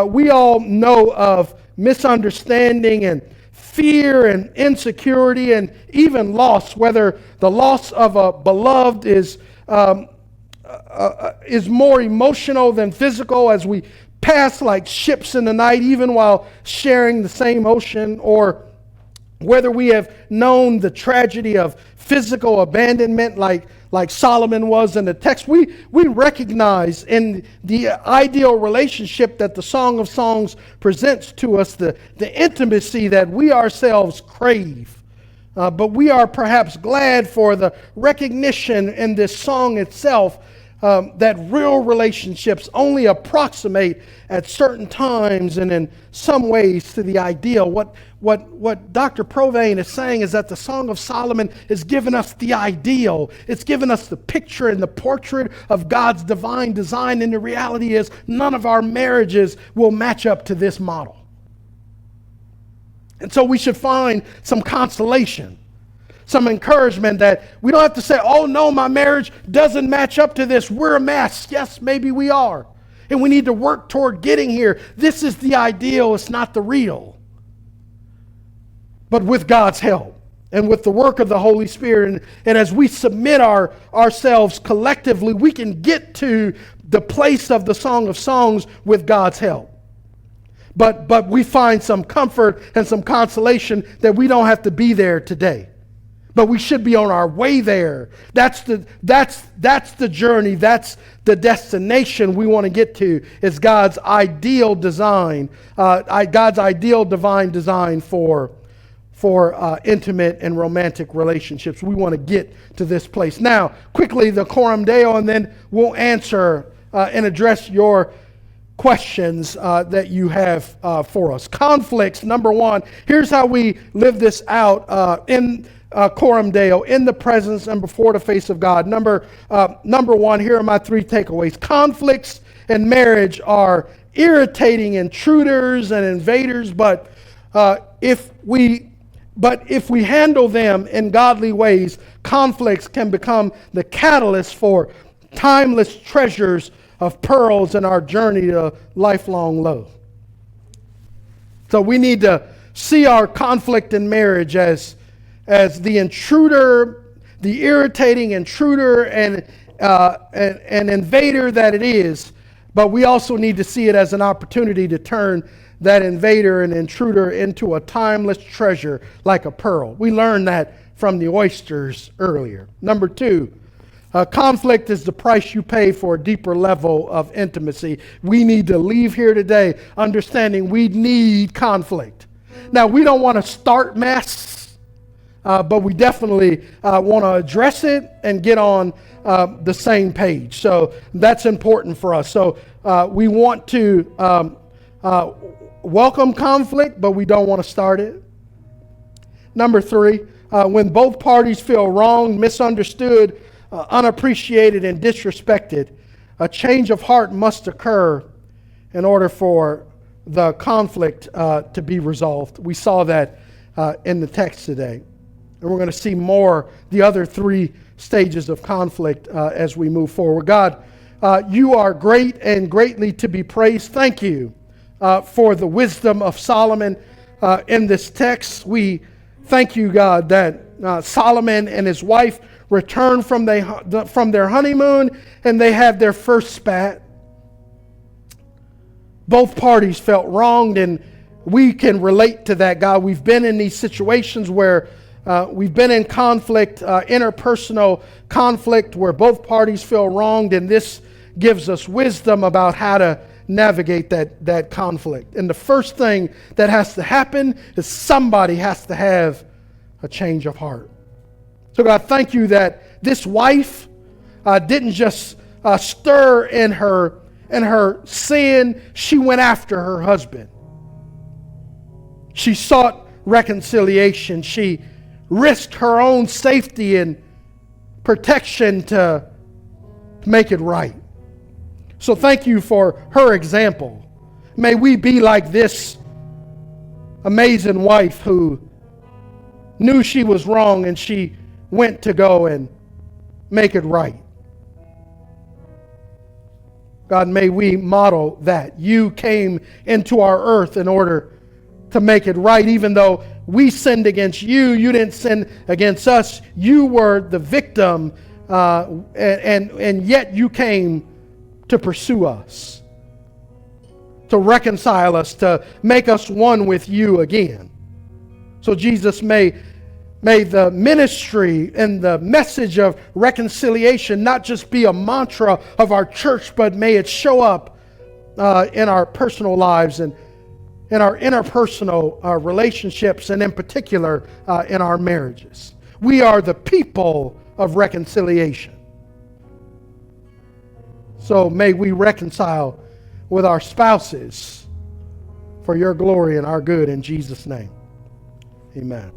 We all know of misunderstanding and fear and insecurity and even loss, whether the loss of a beloved is more emotional than physical, as we pass like ships in the night, even while sharing the same ocean, or whether we have known the tragedy of physical abandonment like Solomon was in the text. We recognize in the ideal relationship that the Song of Songs presents to us the intimacy that we ourselves crave. But we are perhaps glad for the recognition in this song itself that real relationships only approximate at certain times and in some ways to the ideal. What Dr. Provane is saying is that the Song of Solomon is giving us the ideal. It's giving us the picture and the portrait of God's divine design, and the reality is none of our marriages will match up to this model. And so we should find some consolation, some encouragement, that we don't have to say, oh no, my marriage doesn't match up to this. We're a mess. Yes, maybe we are. And we need to work toward getting here. This is the ideal. It's not the real. But with God's help and with the work of the Holy Spirit, and as we submit ourselves collectively, we can get to the place of the Song of Songs with God's help. But we find some comfort and some consolation that we don't have to be there today. But we should be on our way there. That's the journey. That's the destination we want to get to. Is God's ideal design, God's ideal divine design for intimate and romantic relationships. We want to get to this place. Now, quickly, the Coram Deo, and then we'll answer and address your questions that you have for us. Conflicts, number one. Here's how we live this out in Coram Deo, in the presence and before the face of God. Number one, here are my three takeaways. Conflicts in marriage are irritating intruders and invaders, but if we handle them in godly ways, conflicts can become the catalyst for timeless treasures of pearls in our journey to lifelong love. So we need to see our conflict in marriage as the intruder, the irritating intruder and invader that it is, but we also need to see it as an opportunity to turn that invader and intruder into a timeless treasure like a pearl. We learned that from the oysters earlier. Number two, conflict is the price you pay for a deeper level of intimacy. We need to leave here today understanding we need conflict. Now, we don't want to start mess. But we definitely want to address it and get on the same page. So that's important for us. So we want to welcome conflict, but we don't want to start it. Number three, when both parties feel wronged, misunderstood, unappreciated, and disrespected, a change of heart must occur in order for the conflict to be resolved. We saw that in the text today. And we're going to see more, the other three stages of conflict as we move forward. God, you are great and greatly to be praised. Thank you for the wisdom of Solomon in this text. We thank you, God, that Solomon and his wife return from their honeymoon and they have their first spat. Both parties felt wronged, and we can relate to that, God. We've been in these situations where we've been in conflict, interpersonal conflict, where both parties feel wronged, and this gives us wisdom about how to navigate that conflict. And the first thing that has to happen is somebody has to have a change of heart. So God, thank you that this wife didn't just stir in her sin. She went after her husband. She sought reconciliation. She risked her own safety and protection to make it right. So thank you for her example. May we be like this amazing wife who knew she was wrong and she went to go and make it right. God, may we model that. You came into our earth in order to make it right. Even though we sinned against you, you didn't sin against us. You were the victim, and yet you came to pursue us, to reconcile us, to make us one with you again. So Jesus, may the ministry and the message of reconciliation not just be a mantra of our church, but may it show up in our personal lives and in our interpersonal relationships, and in particular in our marriages. We are the people of reconciliation. So may we reconcile with our spouses for your glory and our good in Jesus' name. Amen.